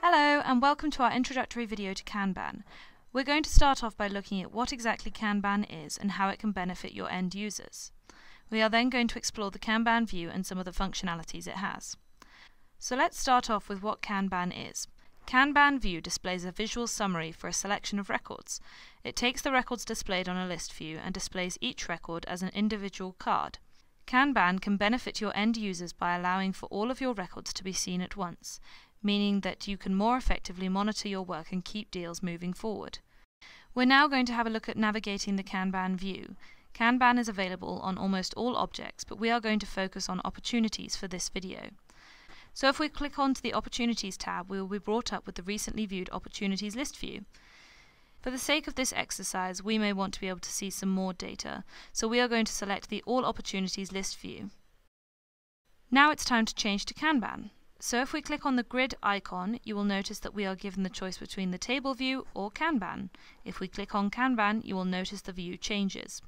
Hello and welcome to our introductory video to Kanban. We're going to start off by looking at what exactly Kanban is and how it can benefit your end users. We are then going to explore the Kanban view and some of the functionalities it has. So let's start off with what Kanban is. Kanban view displays a visual summary for a selection of records. It takes the records displayed on a list view and displays each record as an individual card. Kanban can benefit your end users by allowing for all of your records to be seen at once, meaning that you can more effectively monitor your work and keep deals moving forward. We're now going to have a look at navigating the Kanban view. Kanban is available on almost all objects, but we are going to focus on opportunities for this video. So if we click onto the Opportunities tab, we will be brought up with the recently viewed Opportunities list view. For the sake of this exercise, we may want to be able to see some more data, so we are going to select the All Opportunities list view. Now it's time to change to Kanban. So if we click on the grid icon, you will notice that we are given the choice between the table view or Kanban. If we click on Kanban, you will notice the view changes.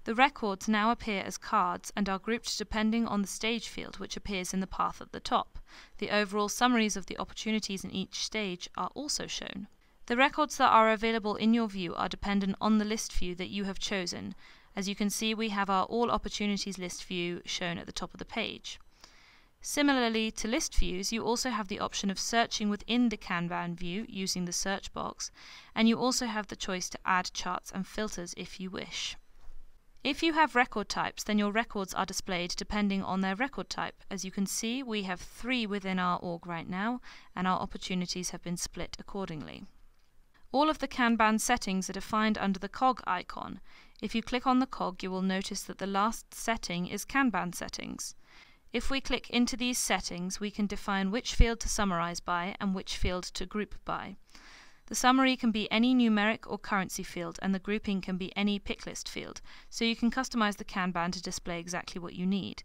The records now appear as cards and are grouped depending on the stage field, which appears in the path at the top. The overall summaries of the opportunities in each stage are also shown. The records that are available in your view are dependent on the list view that you have chosen. As you can see, we have our All Opportunities list view shown at the top of the page. Similarly to list views, you also have the option of searching within the Kanban view using the search box, and you also have the choice to add charts and filters if you wish. If you have record types, then your records are displayed depending on their record type. As you can see, we have 3 within our org right now, and our opportunities have been split accordingly. All of the Kanban settings are defined under the cog icon. If you click on the cog, you will notice that the last setting is Kanban Settings. If we click into these settings, we can define which field to summarize by and which field to group by. The summary can be any numeric or currency field, and the grouping can be any pick list field, so you can customize the Kanban to display exactly what you need.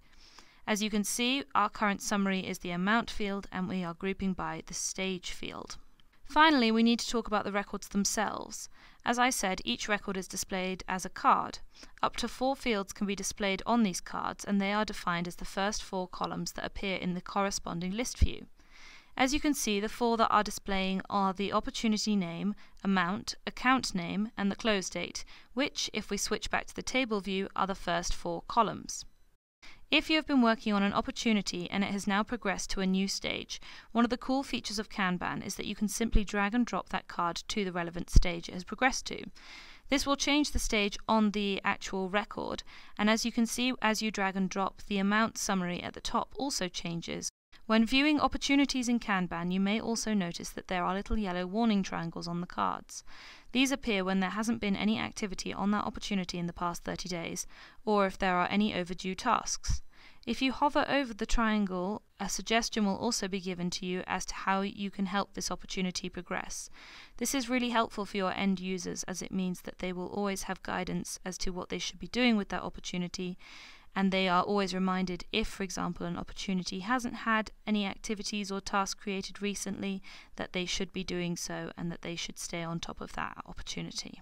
As you can see, our current summary is the amount field, and we are grouping by the stage field. Finally, we need to talk about the records themselves. As I said, each record is displayed as a card. Up to 4 fields can be displayed on these cards, and they are defined as the first 4 columns that appear in the corresponding list view. As you can see, the 4 that are displaying are the opportunity name, amount, account name, and the close date, which, if we switch back to the table view, are the first 4 columns. If you have been working on an opportunity and it has now progressed to a new stage, one of the cool features of Kanban is that you can simply drag and drop that card to the relevant stage it has progressed to. This will change the stage on the actual record, and as you can see, as you drag and drop, the amount summary at the top also changes. When viewing opportunities in Kanban, you may also notice that there are little yellow warning triangles on the cards. These appear when there hasn't been any activity on that opportunity in the past 30 days, or if there are any overdue tasks. If you hover over the triangle, a suggestion will also be given to you as to how you can help this opportunity progress. This is really helpful for your end users, as it means that they will always have guidance as to what they should be doing with that opportunity, and they are always reminded if, for example, an opportunity hasn't had any activities or tasks created recently, that they should be doing so and that they should stay on top of that opportunity.